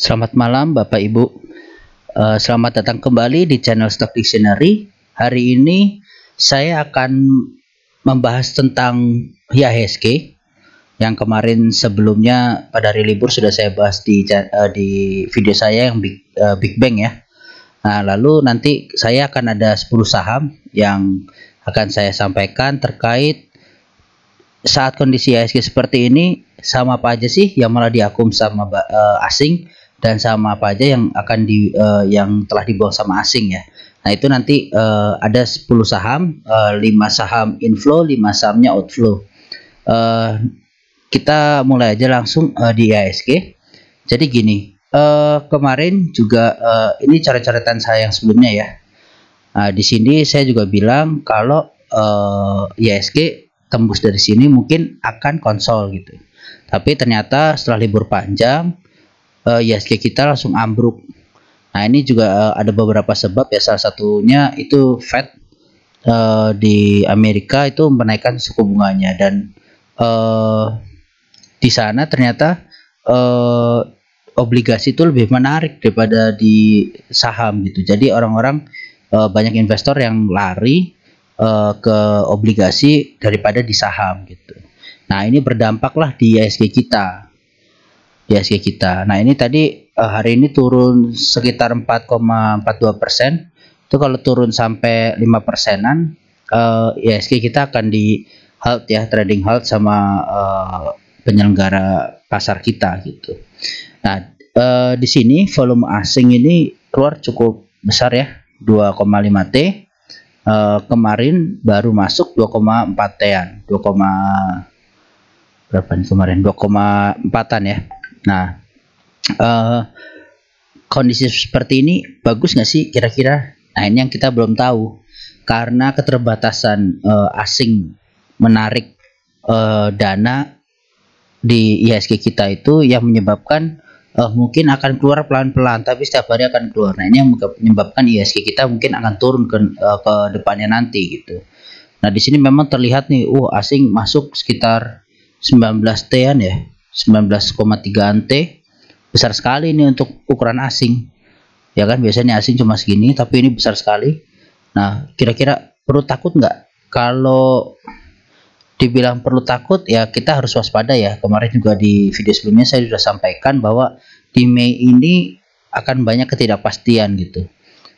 Selamat malam Bapak Ibu. Selamat datang kembali di channel Stock Dictionary. Hari ini saya akan membahas tentang IHSG yang kemarin sebelumnya pada hari libur sudah saya bahas di video saya yang Big Bang ya. Nah, lalu nanti saya akan ada 10 saham yang akan saya sampaikan terkait saat kondisi IHSG seperti ini, sama apa aja sih yang malah diakum sama asing, dan sama apa aja yang akan yang telah dibawa sama asing ya. Nah, itu nanti ada 10 saham, 5 saham inflow, 5 sahamnya outflow. Kita mulai aja langsung di IHSG. Jadi gini, kemarin juga ini coret-coretan saya yang sebelumnya ya. Di sini saya juga bilang kalau IHSG tembus dari sini mungkin akan konsol gitu. Tapi ternyata setelah libur panjang IHSG kita langsung ambruk. Nah, ini juga ada beberapa sebab ya. Salah satunya itu Fed di Amerika itu menaikkan suku bunganya, dan di sana ternyata obligasi itu lebih menarik daripada di saham gitu. Jadi orang-orang banyak investor yang lari ke obligasi daripada di saham gitu. Nah, ini berdampaklah di IHSG kita. Nah, ini tadi hari ini turun sekitar 4,42%. Itu kalau turun sampai 5%-an, IHSG kita akan di halt ya, trading halt sama penyelenggara pasar kita gitu. Nah, di sini volume asing ini keluar cukup besar ya, 2,5 T. Kemarin baru masuk 2,4 T-an, berapa nih kemarin, 2,4-an ya. Nah, kondisi seperti ini bagus nggak sih kira-kira? Nah, ini yang kita belum tahu, karena keterbatasan asing menarik dana di IHSG kita itu yang menyebabkan mungkin akan keluar pelan-pelan, tapi setiap hari akan keluar. Nah, ini yang menyebabkan IHSG kita mungkin akan turun ke depannya nanti gitu. Nah, di sini memang terlihat nih, asing masuk sekitar 19 T-an ya, 19,3 T. Besar sekali ini untuk ukuran asing ya kan. Biasanya asing cuma segini, tapi ini besar sekali. Nah, kira-kira perlu takut nggak? Kalau dibilang perlu takut ya, kita harus waspada ya. Kemarin juga di video sebelumnya saya sudah sampaikan bahwa di Mei ini akan banyak ketidakpastian gitu,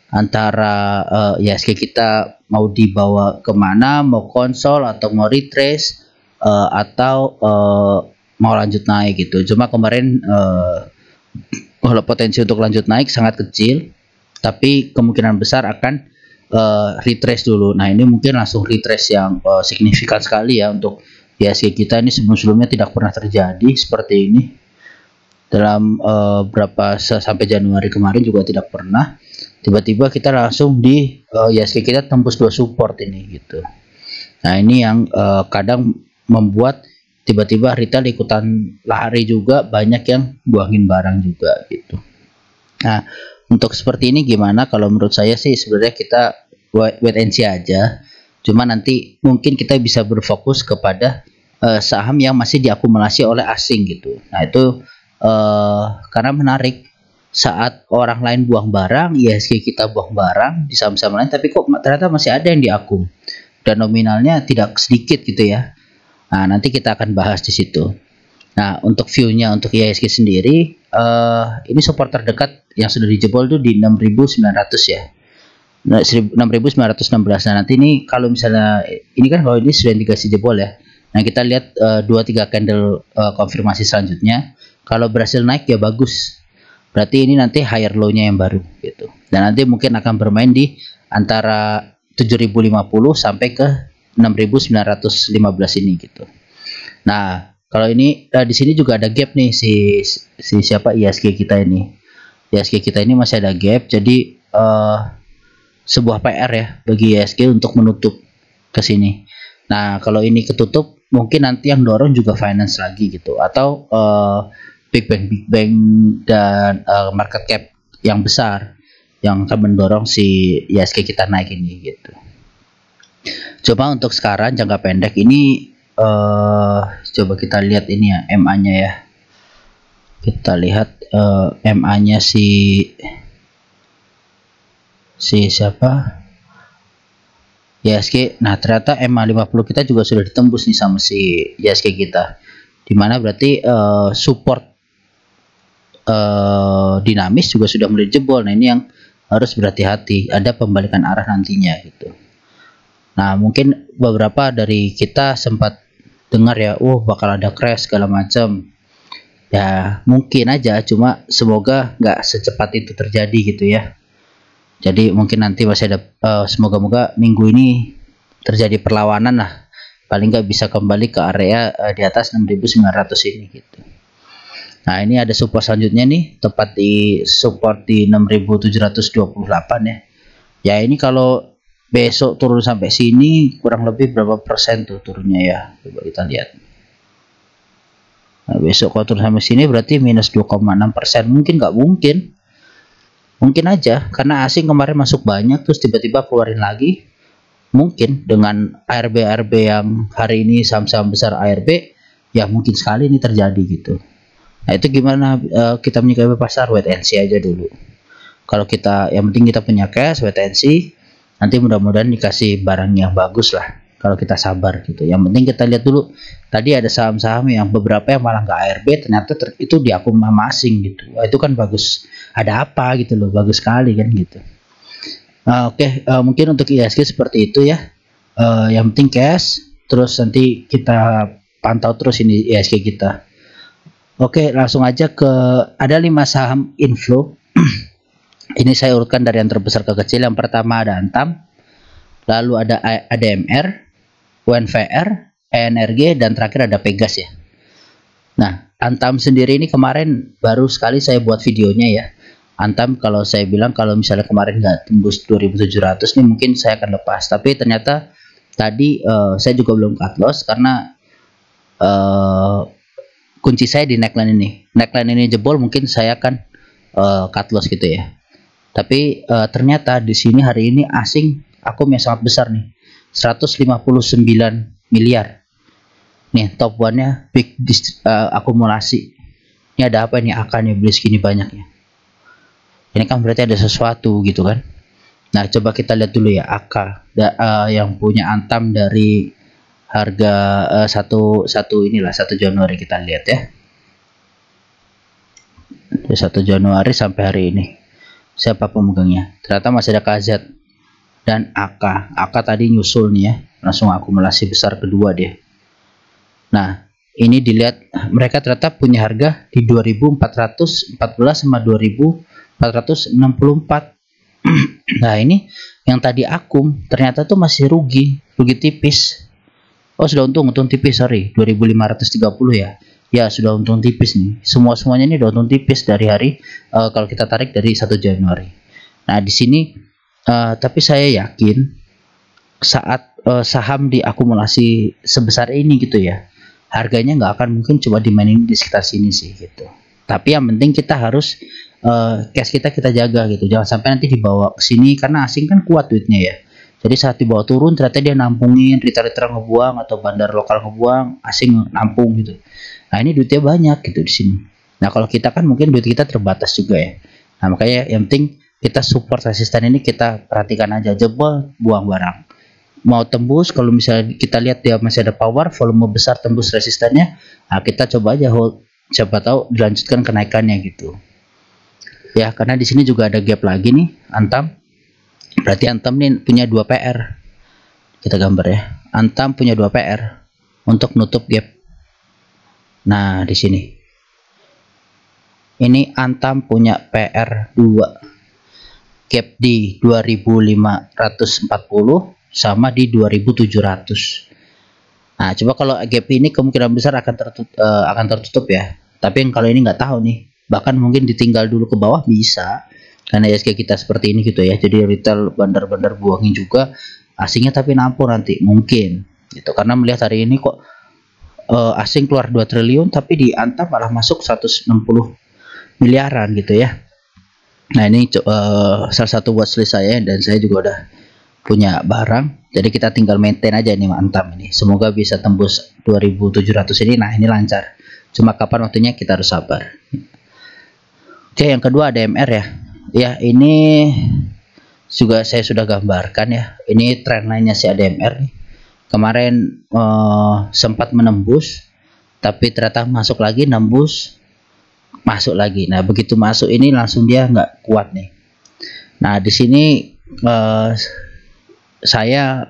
antara IHSG kita mau dibawa kemana, mau konsol atau mau retrace, atau mau lanjut naik gitu. Cuma kemarin kalau potensi untuk lanjut naik sangat kecil, tapi kemungkinan besar akan retrace dulu. Nah, ini mungkin langsung retrace yang signifikan sekali ya untuk IHSG kita. Ini sebelum-sebelumnya tidak pernah terjadi seperti ini. Dalam sampai Januari kemarin juga tidak pernah. Tiba-tiba kita langsung di IHSG kita tembus 2 support ini gitu. Nah, ini yang kadang membuat tiba-tiba retail ikutan lari juga, banyak yang buangin barang juga gitu. Nah, untuk seperti ini gimana? Kalau menurut saya sih sebenarnya kita wait and see aja. Cuma nanti mungkin kita bisa berfokus kepada saham yang masih diakumulasi oleh asing gitu. Nah, itu karena menarik, saat orang lain buang barang, IHSG kita buang barang di saham-saham lain, tapi kok ternyata masih ada yang diakum dan nominalnya tidak sedikit gitu ya. Nah, nanti kita akan bahas di situ. Nah, untuk view-nya untuk IHSG sendiri, ini support terdekat yang sudah dijebol tuh di 6.900 ya. Nah, 6.916. Nah, nanti ini kalau misalnya ini kan, kalau ini sudah indikasi jebol ya. Nah, kita lihat 2-3 candle konfirmasi selanjutnya. Kalau berhasil naik ya bagus. Berarti ini nanti higher low-nya yang baru gitu. Dan nanti mungkin akan bermain di antara 7.050 sampai ke 6.915 ini gitu. Nah, kalau ini di sini juga ada gap nih, si siapa IHSG kita ini. IHSG kita ini masih ada gap, jadi sebuah PR ya bagi IHSG untuk menutup ke sini. Nah, kalau ini ketutup, mungkin nanti yang dorong juga finance lagi gitu, atau Big Bang dan market cap yang besar yang akan mendorong si IHSG kita naik ini gitu. Coba untuk sekarang jangka pendek ini coba kita lihat ini ya, MA-nya ya. Kita lihat MA-nya si siapa? YSG. Nah, ternyata MA 50 kita juga sudah ditembus nih sama si YSG kita. Dimana berarti support dinamis juga sudah mulai jebol. Nah, ini yang harus berhati-hati, ada pembalikan arah nantinya gitu. Nah, mungkin beberapa dari kita sempat dengar ya, bakal ada crash segala macam. Ya, mungkin aja, cuma semoga nggak secepat itu terjadi gitu ya. Jadi mungkin nanti masih ada semoga-moga minggu ini terjadi perlawanan lah, paling nggak bisa kembali ke area di atas 6.900 ini gitu. Nah, ini ada support selanjutnya nih, tepat di support di 6.728 ya. Ya, ini kalau besok turun sampai sini kurang lebih berapa persen tuh turunnya ya, coba kita lihat. Nah, besok kalau turun sampai sini berarti minus 2,6%. Mungkin nggak mungkin, mungkin aja karena asing kemarin masuk banyak terus tiba-tiba keluarin lagi. Mungkin dengan ARB yang hari ini saham-saham besar ARB, ya mungkin sekali ini terjadi gitu. Nah, itu gimana kita menyikapi pasar? Wait and see aja dulu. Kalau kita yang penting kita punya cash, wait and see, nanti mudah-mudahan dikasih barang yang bagus lah kalau kita sabar gitu. Yang penting kita lihat dulu. Tadi ada saham-saham yang beberapa yang malah nggak ARB, ternyata itu di akun asing gitu. Wah, itu kan bagus. Ada apa gitu loh, bagus sekali kan gitu. Oke, mungkin untuk ISG seperti itu ya. Yang penting cash, terus nanti kita pantau terus ini ISG kita. Oke, langsung aja ke ada 5 saham inflow. Ini saya urutkan dari yang terbesar ke kecil. Yang pertama ada Antam, lalu ada ADMR, UNVR, ENRG, dan terakhir ada Pegas ya. Nah, Antam sendiri ini kemarin baru sekali saya buat videonya ya. Antam kalau saya bilang kalau misalnya kemarin nggak tembus 2.700 nih mungkin saya akan lepas. Tapi ternyata tadi saya juga belum cut loss karena kunci saya di neckline ini. Neckline ini jebol mungkin saya akan cut loss gitu ya. Tapi ternyata di sini hari ini asing akum yang sangat besar nih, 159 miliar. Nih top one-nya big akumulasi. Ini ada apa nih akan beli segini banyaknya? Ini kan berarti ada sesuatu gitu kan. Nah, coba kita lihat dulu ya AK yang punya Antam dari harga 1 Januari kita lihat ya. Dari 1 Januari sampai hari ini. Siapa pemegangnya? Ternyata masih ada KZ dan AK. AK tadi nyusul nih ya, langsung akumulasi besar kedua dia. Nah, ini dilihat mereka ternyata punya harga di 2.414 sama 2.464. Nah, ini yang tadi akum ternyata tuh masih rugi tipis. Oh, sudah untung tipis, sorry, 2.530 ya. Ya, sudah untung tipis nih. Semuanya ini udah untung tipis dari hari kalau kita tarik dari 1 Januari. Nah, di sini tapi saya yakin saat saham diakumulasi sebesar ini gitu ya, harganya nggak akan mungkin coba dimainin di sekitar sini sih gitu. Tapi yang penting kita harus cash kita jaga gitu, jangan sampai nanti dibawa ke sini karena asing kan kuat duitnya ya. Jadi saat dibawa turun ternyata dia nampungin, retail ngebuang atau bandar lokal ngebuang, asing nampung gitu. Nah, ini duitnya banyak gitu di sini. Nah, kalau kita kan mungkin duit kita terbatas juga ya. Nah, makanya yang penting kita support resisten ini kita perhatikan aja, jebol buang barang. Mau tembus, kalau misalnya kita lihat dia masih ada power, volume besar tembus resistennya, nah kita coba aja hold, siapa tahu dilanjutkan kenaikannya gitu. Ya, karena di sini juga ada gap lagi nih, Antam. Berarti Antam nih punya 2 PR. Kita gambar ya. Antam punya 2 PR untuk nutup gap. Nah, di sini. Ini Antam punya PR 2. Gap di 2.540 sama di 2.700. Nah, coba kalau gap ini kemungkinan besar akan tertutup ya. Tapi kalau ini nggak tahu nih. Bahkan mungkin ditinggal dulu ke bawah bisa. Karena ISG kita seperti ini gitu ya. Jadi retail bandar-bandar buangin juga asingnya tapi nampung nanti mungkin gitu. Karena melihat hari ini kok asing keluar 2 triliun tapi di Antam malah masuk 160 miliaran gitu ya. Nah, ini salah satu watchlist saya dan saya juga udah punya barang. Jadi kita tinggal maintain aja nih Antam ini. Semoga bisa tembus 2.700 ini. Nah, ini lancar. Cuma kapan waktunya kita harus sabar. Oke, yang kedua ADMR ya. Ya, ini juga saya sudah gambarkan ya. Ini trendline-nya si ADMR nih. Kemarin sempat menembus, tapi ternyata masuk lagi, nembus, masuk lagi. Nah, begitu masuk ini langsung dia nggak kuat nih. Nah, di sini saya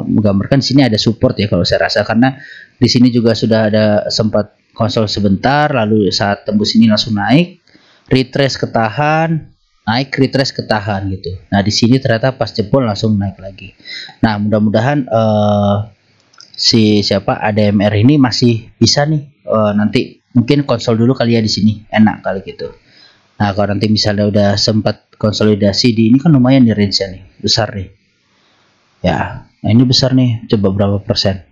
menggambarkan sini ada support ya kalau saya rasa, karena di sini juga sudah ada sempat konsol sebentar, lalu saat tembus ini langsung naik, retrace ketahan, naik, retrace ketahan gitu. Nah, di sini ternyata pas jebol langsung naik lagi. Nah, mudah-mudahan si siapa ADMR ini masih bisa nih, nanti mungkin konsol dulu kali ya di sini, enak kali gitu. Nah, kalau nanti misalnya udah sempat konsolidasi di ini kan lumayan nih range-nya nih, besar nih. Ya, nah ini besar nih, coba berapa persen?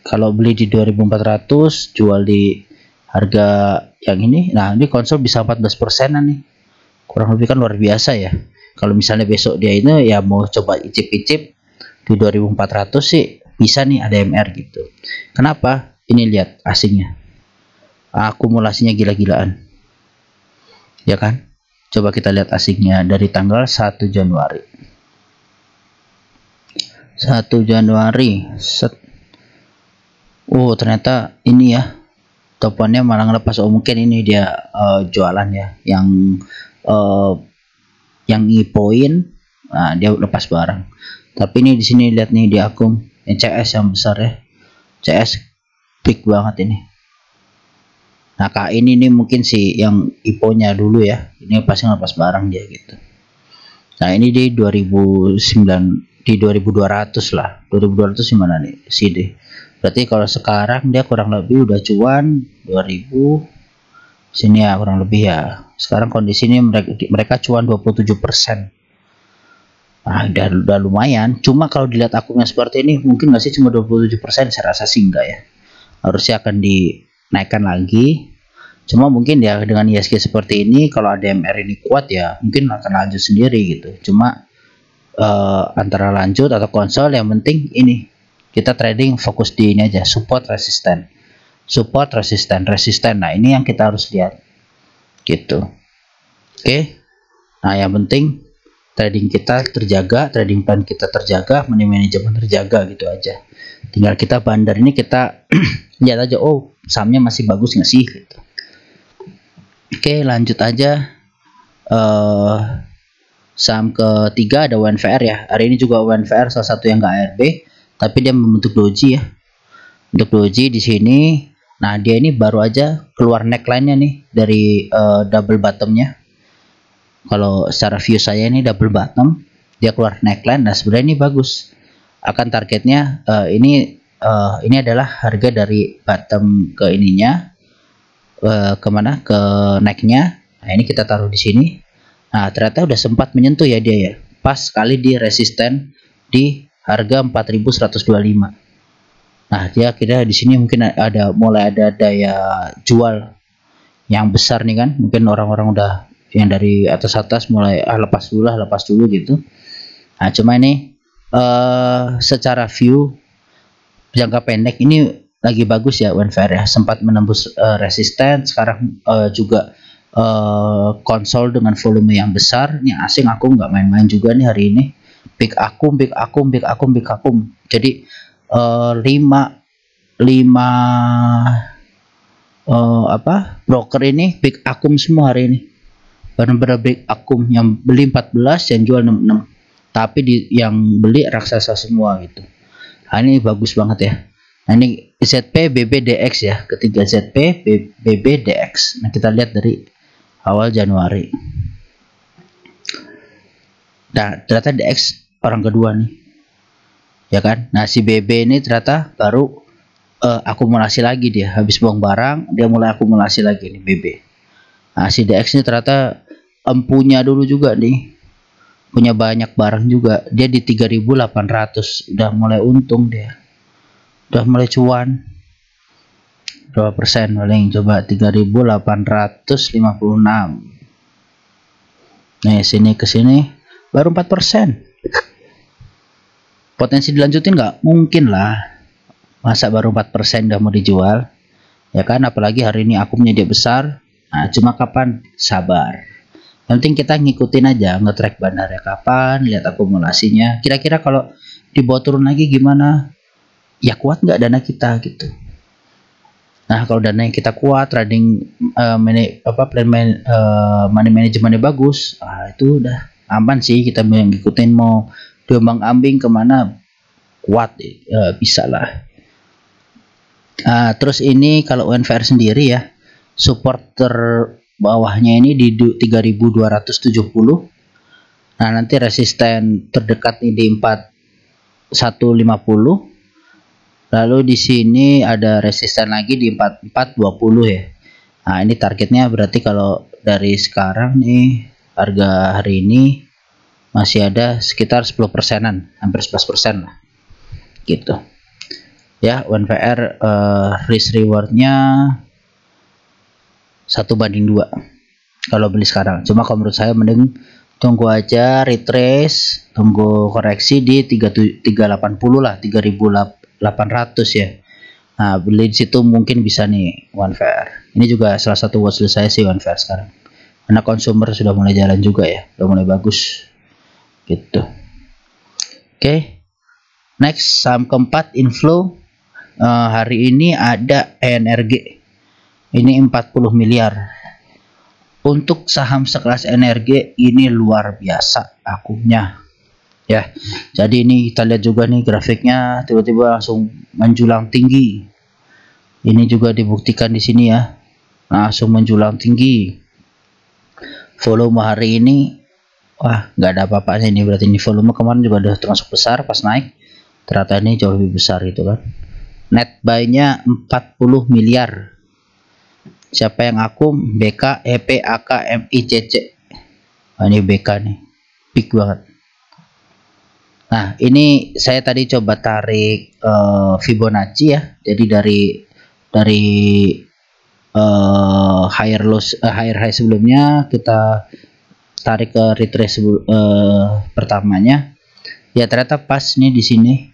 Kalau beli di 2400, jual di harga yang ini, nah ini konsol bisa 14%an nih. Kurang lebih kan luar biasa ya. Kalau misalnya besok dia ini ya mau coba icip-icip di 2400 sih bisa nih ADMR gitu. Kenapa? Ini lihat asingnya, akumulasinya gila-gilaan ya kan. Coba kita lihat asingnya dari tanggal 1 Januari 1 Januari set. Oh, ternyata ini ya topannya malah ngelepas. Oh, mungkin ini dia jualan ya, yang ngipoin, nah dia lepas barang. Tapi ini di sini lihat nih di akun CS yang besar ya, CS big banget ini. Nah, kak ini nih mungkin si yang IPO-nya dulu ya, ini pasti ngelepas barang dia gitu. Nah, ini di 2009, di 2200 lah, 2200 gimana nih CD. Berarti kalau sekarang dia kurang lebih udah cuan 2000 sini ya, kurang lebih ya. Sekarang kondisinya mereka cuan 27%. Nah, udah lumayan. Cuma kalau dilihat akunnya seperti ini, mungkin nggak sih cuma 27%? Saya rasa sih enggak ya. Harusnya akan dinaikkan lagi. Cuma mungkin ya dengan ISG seperti ini, kalau ADMR ini kuat ya mungkin akan lanjut sendiri gitu. Cuma antara lanjut atau konsol, yang penting ini kita trading fokus di ini aja, support resisten. Support resisten. Nah, ini yang kita harus lihat gitu. Oke. Nah, yang penting trading kita terjaga, trading plan kita terjaga, money management terjaga gitu aja. Tinggal kita bandar ini kita lihat aja, oh sahamnya masih bagus nggak sih gitu. Oke, lanjut aja. Saham ketiga ada UNVR ya. Hari ini juga UNVR salah satu yang nggak ARB, tapi dia membentuk doji ya. Untuk doji di sini, nah dia ini baru aja keluar neckline-nya nih dari double bottom-nya. Kalau secara view saya ini double bottom, dia keluar neckline. Nah, sebenarnya ini bagus. Akan targetnya ini adalah harga dari bottom ke ininya, kemana ke necknya. Nah, ini kita taruh di sini. Nah, ternyata udah sempat menyentuh ya dia ya. Pas sekali di resisten di harga 4125. Nah, dia kira di sini mungkin mulai ada daya jual yang besar nih kan. Mungkin orang-orang udah yang dari atas mulai lepas dulu gitu. Nah, cuma ini secara view jangka pendek ini lagi bagus ya UNVR ya, sempat menembus resisten. Sekarang juga konsol dengan volume yang besar. Ini asing aku nggak main-main juga nih hari ini. Big akum. Jadi 5 broker ini big akum semua hari ini. Benar-benar big akum, yang beli 14, yang jual 66. Tapi yang beli raksasa semua gitu. Nah, ini bagus banget ya. Nah, ini ZP BBDX ya, ketiga ZP BBDX. Nah, kita lihat dari awal Januari. Nah, ternyata DX orang kedua nih, ya kan. Nah, si BB ini ternyata baru akumulasi lagi, dia habis buang barang, dia mulai akumulasi lagi nih BB. Nah, si DX ini ternyata empunya dulu juga nih, punya banyak barang juga. Dia di 3800 udah mulai untung, dia udah mulai cuan. Berapa persen paling? Coba 3856. Nih, sini ke sini baru 4%. Potensi dilanjutin nggak? Mungkin lah. Masa baru 4% udah mau dijual? Ya kan, apalagi hari ini akumnya dia besar. Nah, cuma kapan? Sabar. Yang penting kita ngikutin aja, nge-track bandarnya kapan, lihat akumulasinya. Kira-kira kalau dibawa turun lagi gimana? Ya kuat nggak dana kita gitu. Nah, kalau dana yang kita kuat, trading money manajemennya bagus, itu udah aman sih, kita ngikutin mau diombang-ambing kemana kuat, bisa lah. Terus ini kalau UNVR sendiri ya, support terbawahnya ini di 3270. Nah, nanti resisten terdekat ini di 4150. Lalu di sini ada resisten lagi di 4420 ya. Nah, ini targetnya berarti kalau dari sekarang nih harga hari ini masih ada sekitar 10%-an, hampir 11% lah. Gitu. Ya, UNVR risk rewardnya 1:2 kalau beli sekarang. Cuma kalau menurut saya mending tunggu aja retrace, tunggu koreksi di 380 lah, 3800 ya. Nah, beli di situ mungkin bisa nih OneVR. Ini juga salah satu watchlist saya sih OneVR sekarang. Karena consumer sudah mulai jalan juga ya, sudah mulai bagus. Gitu. Oke. Next, saham keempat inflow. Hari ini ada ENRG. Ini 40 miliar. Untuk saham sekelas ENRG ini luar biasa akumnya. Ya, jadi ini kita lihat juga nih grafiknya tiba-tiba langsung menjulang tinggi. Ini juga dibuktikan di sini ya, langsung menjulang tinggi. Volume hari ini, wah nggak ada apa-apanya ini, berarti ini volume kemarin juga udah termasuk besar pas naik. Ternyata ini jauh lebih besar gitu kan. Net buy-nya 40 miliar. Siapa yang akum? BK, EP, AK, MI, CC. Ini BK nih, big banget. Nah, ini saya tadi coba tarik Fibonacci ya. Jadi dari higher high sebelumnya kita tarik ke retrace pertamanya. Ya ternyata pas nih di sini.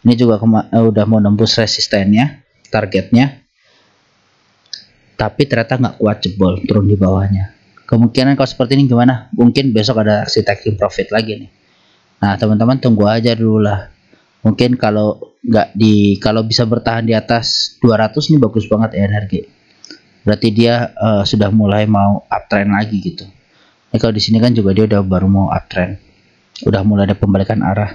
Ini juga udah mau nembus resistennya, targetnya. Tapi ternyata nggak kuat, jebol turun di bawahnya. Kemungkinan kalau seperti ini gimana? Mungkin besok ada aksi taking profit lagi nih. Nah, teman-teman tunggu aja dulu lah. Mungkin kalau kalau bisa bertahan di atas 200 nih bagus banget ENRG. Berarti dia sudah mulai mau uptrend lagi gitu. Ini kalau di sini kan juga dia udah baru mau uptrend. Udah mulai ada pembalikan arah.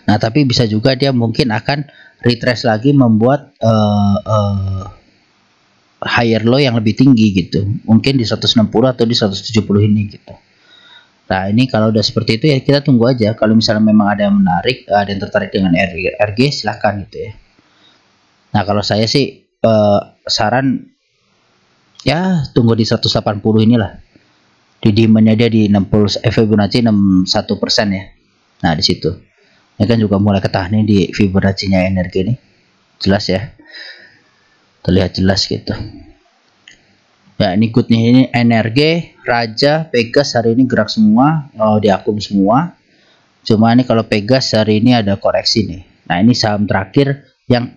Nah, tapi bisa juga dia mungkin akan retrace lagi membuat higher low yang lebih tinggi gitu. Mungkin di 160 atau di 170 ini gitu. Nah, ini kalau udah seperti itu ya kita tunggu aja. Kalau misalnya memang ada yang menarik, ada yang tertarik dengan RG, silahkan gitu ya. Nah, kalau saya sih saran ya tunggu di 180 inilah. Di demand-nya dia di 60 Fibonacci 61% ya. Nah, di situ. Ini kan juga mulai ketahan nih di Fibonacci-nya energi ini. Jelas ya. Terlihat jelas gitu. Ya, ini good nih, ini energi, Raja, Pegas hari ini gerak semua, diakum semua. Cuma ini kalau Pegas hari ini ada koreksi nih. Nah, ini saham terakhir yang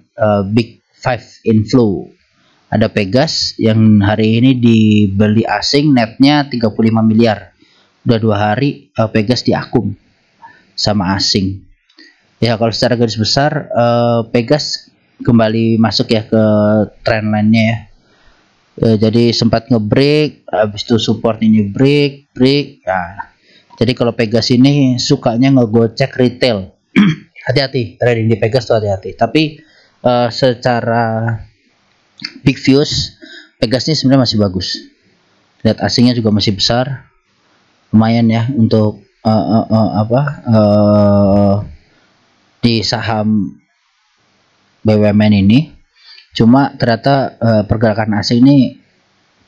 Big Five inflow. Ada Pegas yang hari ini dibeli asing, netnya 35 miliar. Udah 2 hari Pegas diakum sama asing. Ya, kalau secara garis besar Pegas kembali masuk ya ke trendline-nya ya. Jadi sempat ngebreak, habis itu support ini break. Nah, jadi kalau Pegas ini sukanya ngegocek retail. Hati-hati, trading di Pegas tuh hati-hati. Tapi secara big views, Pegas ini sebenarnya masih bagus. Lihat asingnya juga masih besar, lumayan ya untuk di saham BUMN ini. Cuma ternyata pergerakan asing ini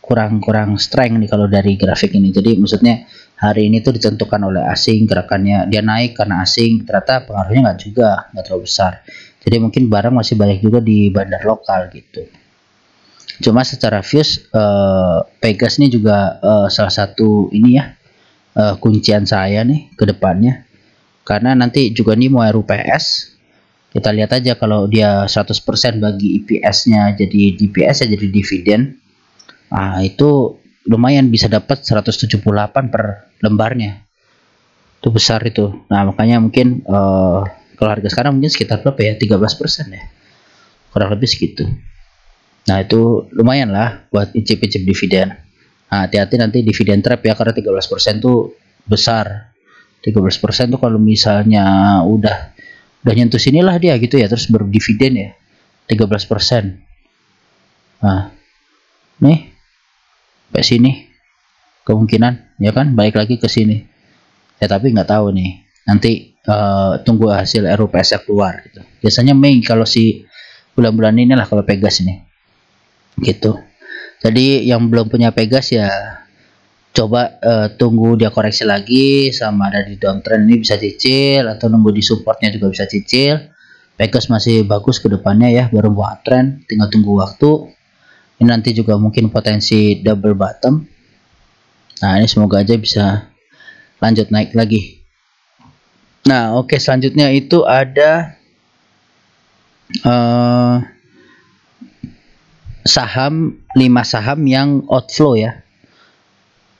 kurang strength nih kalau dari grafik ini. Jadi maksudnya hari ini tuh ditentukan oleh asing, gerakannya dia naik karena asing, ternyata pengaruhnya nggak terlalu besar. Jadi mungkin barang masih banyak juga di bandar lokal gitu. Cuma secara views Pegas ini juga salah satu ini ya kuncian saya nih ke depannya. Karena nanti juga nih mau RUPS. Kita lihat aja kalau dia 100% bagi EPS-nya jadi DPS ya, jadi dividen. Nah, itu lumayan bisa dapat 178 per lembarnya. Itu besar itu. Nah, makanya mungkin kalau harga sekarang mungkin sekitar berapa ya? 13% ya. Kurang lebih segitu. Nah, itu lumayan lah buat icip-icip dividen. Nah, hati-hati nanti dividen trap ya, karena 13% tuh besar. 13% tuh kalau misalnya udah nyentuh sinilah dia gitu ya, terus baru dividen ya. 13%. Nah, nih sampai sini kemungkinan ya kan balik lagi ke sini. Ya tapi nggak tahu nih. Nanti tunggu hasil RUPS keluar gitu. Biasanya Mei kalau si bulan-bulan ini lah kalau Pegas ini. Gitu. Jadi yang belum punya Pegas ya coba tunggu dia koreksi lagi, sama ada di downtrend ini bisa cicil, atau nunggu di supportnya juga bisa cicil. Pegas masih bagus ke depannya ya, baru mau uptrend, tinggal tunggu waktu. Ini nanti juga mungkin potensi double bottom. Nah, ini semoga aja bisa lanjut naik lagi. Nah, oke, selanjutnya itu ada saham 5 saham yang outflow ya.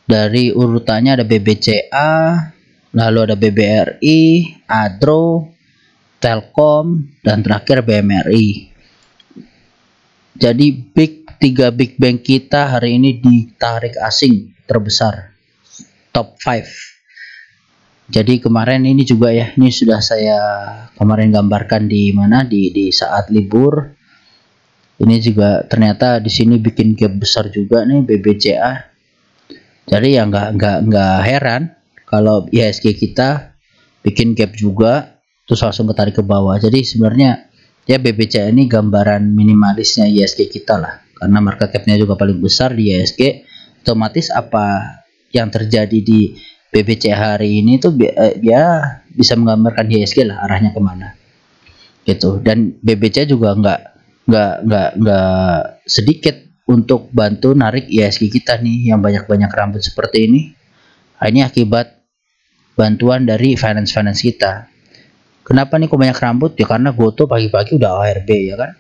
Dari urutannya ada BBCA, lalu ada BBRI, Adro, Telkom, dan terakhir BMRI. Jadi 3 big bank kita hari ini ditarik asing terbesar, top 5. Jadi kemarin ini juga ya, ini sudah saya kemarin gambarkan di mana di saat libur. Ini juga ternyata di sini bikin gap besar juga nih BBCA. Jadi ya nggak heran kalau IHSG kita bikin gap juga, terus langsung ketarik ke bawah. Jadi sebenarnya ya BBCA ini gambaran minimalisnya IHSG kita lah, karena market capnya juga paling besar di IHSG. Otomatis apa yang terjadi di BBCA hari ini tuh ya bisa menggambarkan IHSG lah arahnya kemana gitu. Dan BBCA juga nggak sedikit untuk bantu narik IHSG kita nih yang banyak rambut seperti ini. Ini akibat bantuan dari finance kita. Kenapa nih kok banyak rambut? Ya karena Goto pagi-pagi udah ARB ya kan.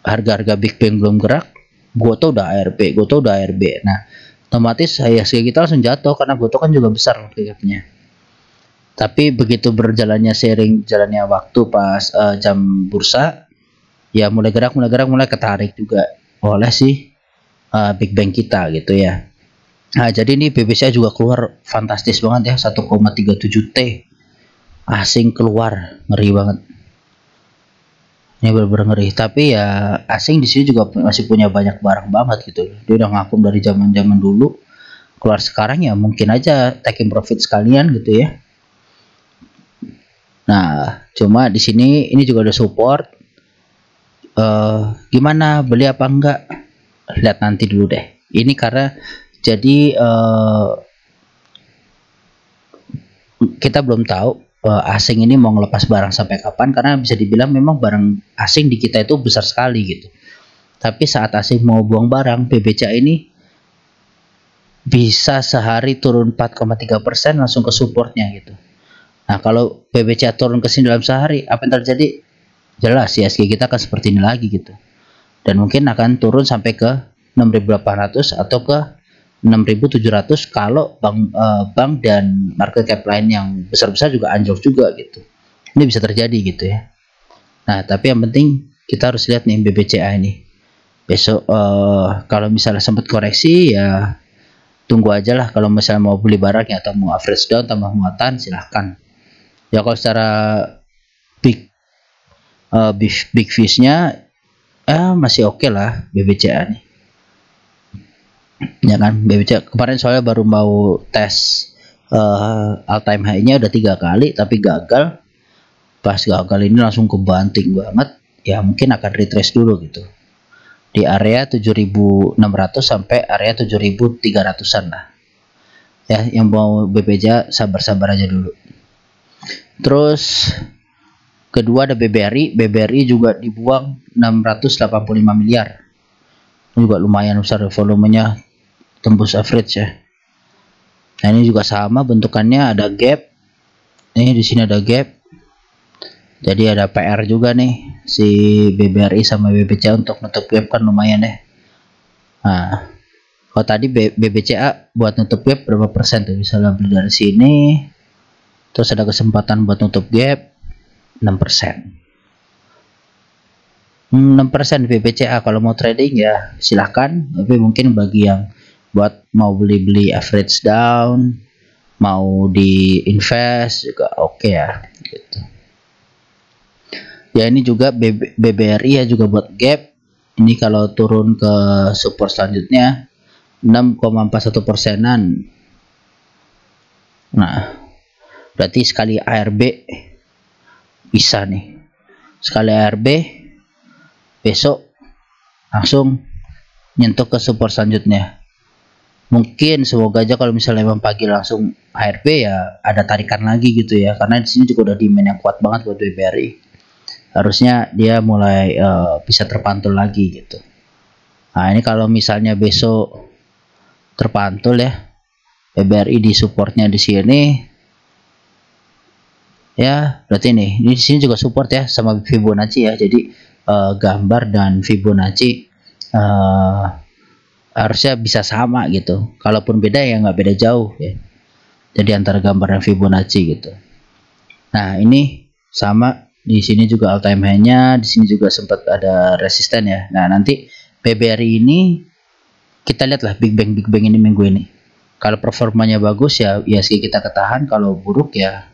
Harga-harga Big Bang belum gerak, Goto udah ARB. Nah, otomatis IHSG kita langsung jatuh karena Goto kan juga besar market capnya. Tapi begitu berjalannya jalannya waktu pas jam bursa, ya mulai ketarik juga oleh si Big Bang kita gitu ya. Nah, jadi ini BBCA juga keluar fantastis banget ya, 1,37 T asing keluar, ngeri banget. Ini bener-bener ngeri. Tapi ya asing di sini juga masih punya banyak barang banget gitu. Dia udah ngakum dari zaman dulu, keluar sekarang ya mungkin aja taking profit sekalian gitu ya. Nah, cuma di sini ini juga ada support. Gimana beli apa enggak? Lihat nanti dulu deh. Ini karena jadi kita belum tahu asing ini mau ngelepas barang sampai kapan, karena bisa dibilang memang barang asing di kita itu besar sekali gitu. Tapi saat asing mau buang barang, BBCA ini bisa sehari turun 4,3% langsung ke supportnya gitu. Nah, kalau BBCA turun ke sini dalam sehari, apa yang terjadi? Jelas IHSG kita akan seperti ini lagi gitu. Dan mungkin akan turun sampai ke 6.800 atau ke 6.700 kalau bank dan market cap lain yang besar-besar juga anjlok juga gitu. Ini bisa terjadi gitu ya. Nah, tapi yang penting kita harus lihat nih BBCA ini. Besok kalau misalnya sempat koreksi ya tunggu aja lah. Kalau misalnya mau beli barangnya atau mau average down tambah muatan silahkan. Ya kalau secara big fish-nya masih oke lah BBCA nih. Ya kan, BBCA kemarin soalnya baru mau tes all time high-nya udah 3 kali tapi gagal. Pas gagal ini langsung kebanting banget. Ya mungkin akan retrace dulu gitu. Di area 7.600 sampai area 7.300-an lah. Ya, yang mau BBCA sabar-sabar aja dulu. Terus kedua ada BBRI juga dibuang 685 miliar. Ini juga lumayan besar volumenya, tembus average ya. Nah, ini juga sama bentukannya, ada gap. Ini di sini ada gap. Jadi ada PR juga nih si BBRI sama BBCA untuk nutup gap kan lumayan ya. Nah, Kalau tadi BBCA buat nutup gap berapa persen tuh? Misalnya beli dari sini, terus ada kesempatan buat nutup gap 6%. 6% BBCA. Kalau mau trading ya silahkan, tapi mungkin bagi yang buat mau beli average down, mau di invest juga oke ya gitu. Ya ini juga BBRI ya juga buat gap. Ini kalau turun ke support selanjutnya 6,41%-an. Nah, berarti sekali ARB bisa nih. Sekali ARB besok langsung nyentuh ke support selanjutnya. Mungkin semoga aja kalau misalnya memang pagi langsung ARB ya ada tarikan lagi gitu ya, karena di sini juga udah demand yang kuat banget buat BBRI. Harusnya dia mulai bisa terpantul lagi gitu. Nah, ini kalau misalnya besok terpantul ya BBRI di supportnya di sini ya, berarti ini di sini juga support ya sama Fibonacci ya. Jadi gambar dan Fibonacci harusnya bisa sama gitu. Kalaupun beda ya nggak beda jauh ya. Jadi antara gambar dan Fibonacci gitu. Nah ini sama, di sini juga all time high-nya, di sini juga sempat ada resisten ya. Nah nanti BBRI ini kita lihatlah Big Bang ini minggu ini. Kalau performanya bagus ya ISG kita ketahan, kalau buruk ya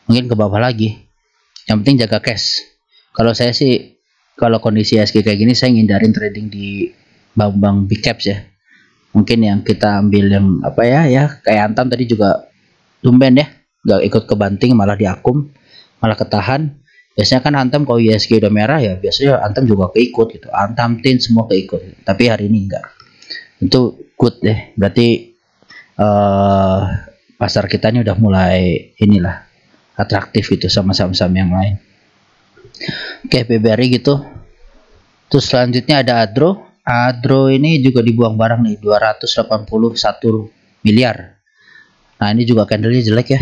mungkin ke bawah lagi. Yang penting jaga cash. Kalau saya sih kalau kondisi ISG kayak gini saya ngindarin trading di bank-bank big caps ya. Mungkin yang kita ambil yang apa ya kayak Antam tadi juga tumben ya nggak ikut ke banting, malah di akum, malah ketahan. Biasanya kan Antam kalau ISG udah merah ya biasanya Antam juga keikut gitu, Antam tin semua keikut, tapi hari ini enggak. Itu good deh, berarti pasar kita ini udah mulai inilah atraktif gitu sama saham-saham yang lain. Oke, BBRI gitu. Terus selanjutnya ada Adro ini juga dibuang barang nih 281 miliar. Nah ini juga candlenya jelek ya,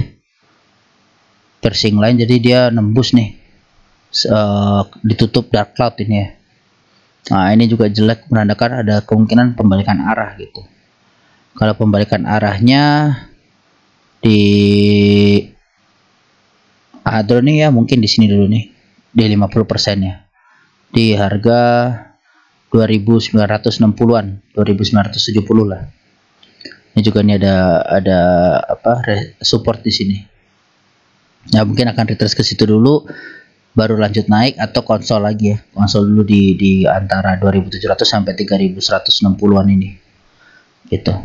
piercing line, jadi dia nembus nih ditutup dark cloud ini ya. Nah ini juga jelek, menandakan ada kemungkinan pembalikan arah gitu. Kalau pembalikan arahnya di Adro nih ya mungkin di sini dulu nih di 50% ya, di harga 2960-an, 2970 lah. Ini juga nih ada apa support di sini. Ya mungkin akan retrace ke situ dulu baru lanjut naik atau konsol lagi ya. Konsol dulu di antara 2700 sampai 3160-an ini. Gitu.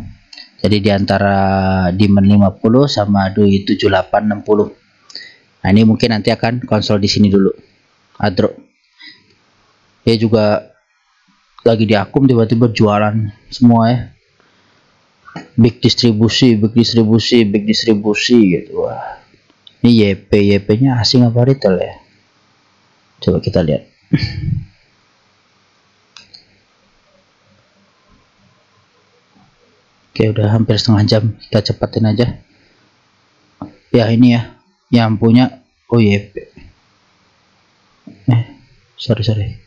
Jadi di antara demand 50 sama doi 7860. Nah, ini mungkin nanti akan konsol di sini dulu. Adro. Dia juga lagi di akum tiba-tiba jualan semua ya. Big distribusi gitu. Wah. Ini YP-nya asing apa retail ya? Coba kita lihat. Oke, udah hampir setengah jam, kita cepatin aja. Ya ini ya, yang punya YP. Sorry.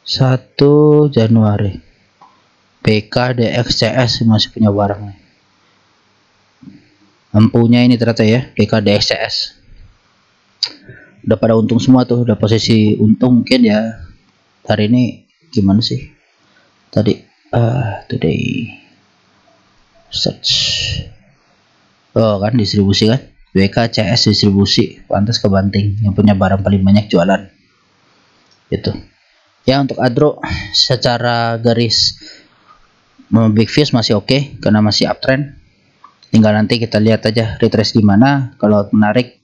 1 Januari. PKDXCS masih punya barang nih. Empunya ini ternyata ya, PKDXCS. Udah pada untung semua tuh, udah posisi untung mungkin ya. Hari ini gimana sih? Tadi today search. Oh kan distribusi kan? WKCS distribusi, pantas kebanting. Yang punya barang paling banyak jualan. Gitu. Ya untuk Adro secara garis big fish masih oke, karena masih uptrend. Tinggal nanti kita lihat aja retrace di mana. Kalau menarik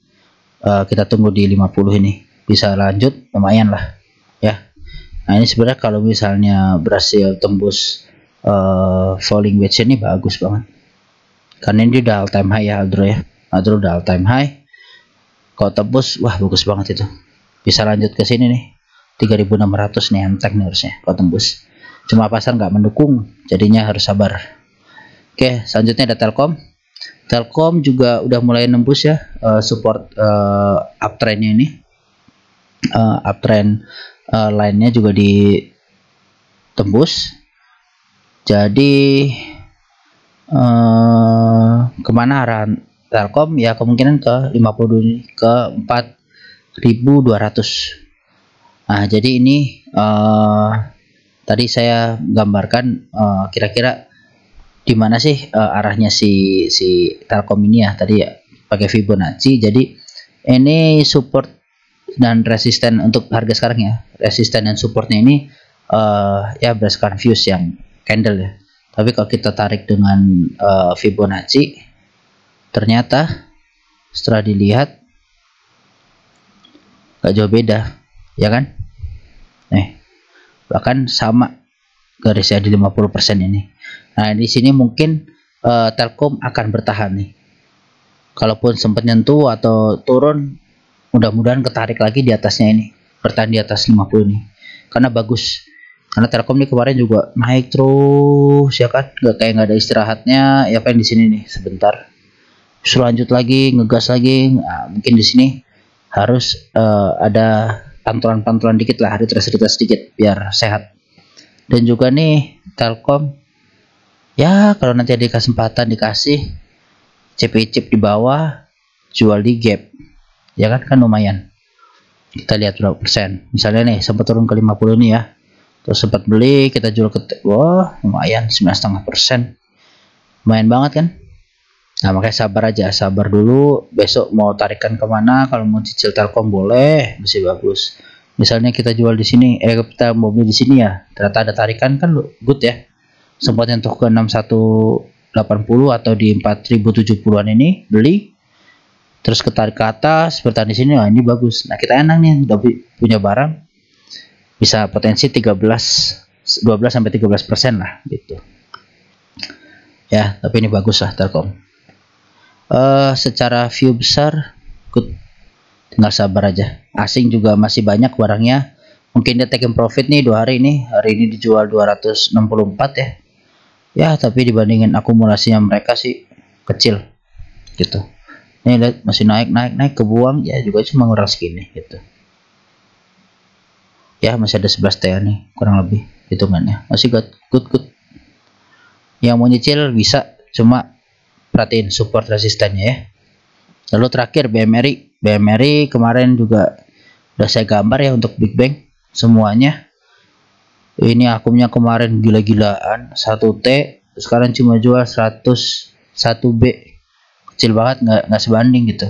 kita tunggu di 50 ini. Bisa lanjut lumayan lah ya. Nah ini sebenarnya kalau misalnya berhasil tembus falling wedge ini bagus banget. Karena ini udah all time high ya Adro udah all time high. Kalau tembus wah bagus banget itu. Bisa lanjut ke sini nih. 3600 nih enteng nih harusnya kalau tembus. Cuma pasar nggak mendukung, jadinya harus sabar. Oke, selanjutnya ada Telkom juga udah mulai nembus ya support uptrendnya ini. Uptrend lainnya juga ditembus. Jadi kemana arah Telkom ya, kemungkinan ke 50 ke 4.200. Nah, jadi ini tadi saya gambarkan kira-kira di mana sih arahnya si Telkom ini ya, tadi ya pakai Fibonacci. Jadi ini support dan resisten untuk harga sekarang ya, resisten dan supportnya ini ya berdasarkan views yang candle ya. Tapi kalau kita tarik dengan Fibonacci, ternyata setelah dilihat gak jauh beda ya kan, bahkan sama garisnya di 50% ini. Nah, di sini mungkin Telkom akan bertahan nih. Kalaupun sempat nyentuh atau turun, mudah-mudahan ketarik lagi di atasnya ini, bertahan di atas 50 nih, karena bagus. Karena Telkom ini kemarin juga naik terus ya kan, nggak ada istirahatnya ya kan. Di sini nih sebentar, lanjut lagi, ngegas lagi. Nah, mungkin di sini harus ada pantulan-pantulan dikit lah, retest sedikit biar sehat. Dan juga nih Telkom ya, kalau nanti ada kesempatan dikasih chip di bawah, jual di gap ya kan lumayan. Kita lihat berapa persen, misalnya nih sempat turun ke 50 nih ya, terus sempat beli, kita jual ke wah lumayan 9,5%, lumayan banget kan. Nah, makanya sabar aja, sabar dulu. Besok mau tarikan kemana, kalau mau cicil Telkom boleh, masih bagus. Misalnya kita jual di sini, kita mau beli di sini ya, ternyata ada tarikan kan good ya. Sempat nyentuh ke 6180 atau di 4070-an ini beli, terus ketarik ke atas, bertahan di sini. Nah, ini bagus. Nah, kita enak nih, udah punya barang, bisa potensi 12 sampai 13% lah gitu. Ya, tapi ini bagus lah Telkom. Secara view besar good, tinggal sabar aja. Asing juga masih banyak barangnya, mungkin dia taking profit nih 2 hari ini. Hari ini dijual 264 ya. Ya, tapi dibandingin akumulasinya mereka sih kecil gitu. Nih lihat, masih naik kebuang ya, juga cuma ngurang segini gitu. Ya, masih ada 11 T nih kurang lebih hitungannya, masih good. Yang mau nyicil bisa, cuma perhatiin support resistennya ya. Lalu terakhir BMRI kemarin juga udah saya gambar ya untuk Big Bang semuanya. Ini akumnya kemarin gila-gilaan 1T, sekarang cuma jual 101B, kecil banget, nggak sebanding gitu.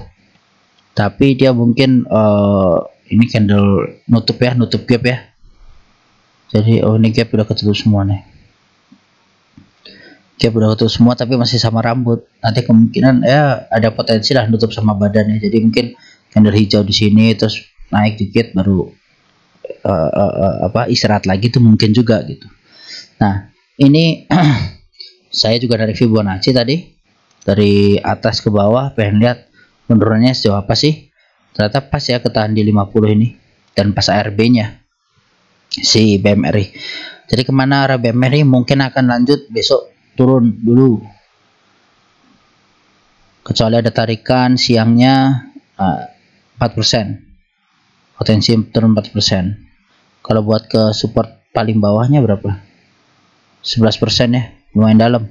Tapi dia mungkin ini candle nutup gap ya. Jadi ini gap udah ketutup semua nih. Gap udah ketutup semua, tapi masih sama rambut. Nanti kemungkinan ya ada potensi lah nutup sama badannya. Jadi mungkin candle hijau di sini terus naik dikit baru istirahat lagi tuh mungkin juga gitu. Nah, ini saya juga dari Fibonacci tadi, dari atas ke bawah, pengen lihat penurunannya sejauh apa sih. Ternyata pas ya, ketahan di 50 ini, dan pas ARB nya si BMRI. Jadi kemana arah BMRI, mungkin akan lanjut besok turun dulu, kecuali ada tarikan siangnya 4%, potensi turun 4%. Kalau buat ke support paling bawahnya berapa, 11% ya, lumayan dalam.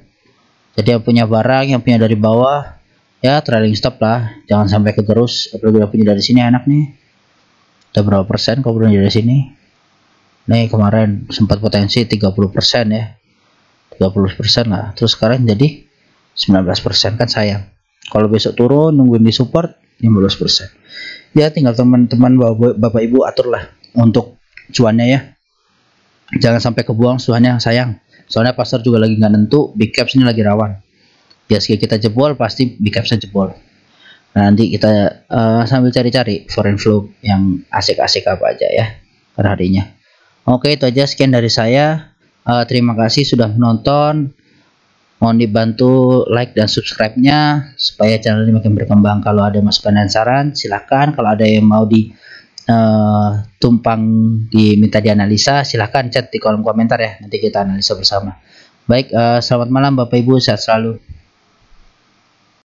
Jadi yang punya barang, yang punya dari bawah ya trailing stop lah, jangan sampai kegerus. Apalagi udah punya dari sini enak nih, udah berapa persen kalau punya dari sini nih. Kemarin sempat potensi 30% ya, 30% lah, terus sekarang jadi 19%, kan sayang. Kalau besok turun nungguin di support 15%. Ya tinggal teman-teman bapak ibu atur lah untuk cuannya ya, jangan sampai kebuang cuannya, sayang. Soalnya pasar juga lagi nggak nentu, big caps ini lagi rawan. Biasanya kita jebol pasti big capsnya jebol. Nah, nanti kita sambil cari-cari foreign flow yang asik-asik apa aja ya per harinya. Oke, itu aja, sekian dari saya. Terima kasih sudah menonton. Mohon dibantu like dan subscribe-nya supaya channel ini makin berkembang. Kalau ada masukan dan saran silahkan. Kalau ada yang mau tumpang diminta dianalisa, silahkan chat di kolom komentar ya, nanti kita analisa bersama. Baik, selamat malam Bapak Ibu, sehat selalu.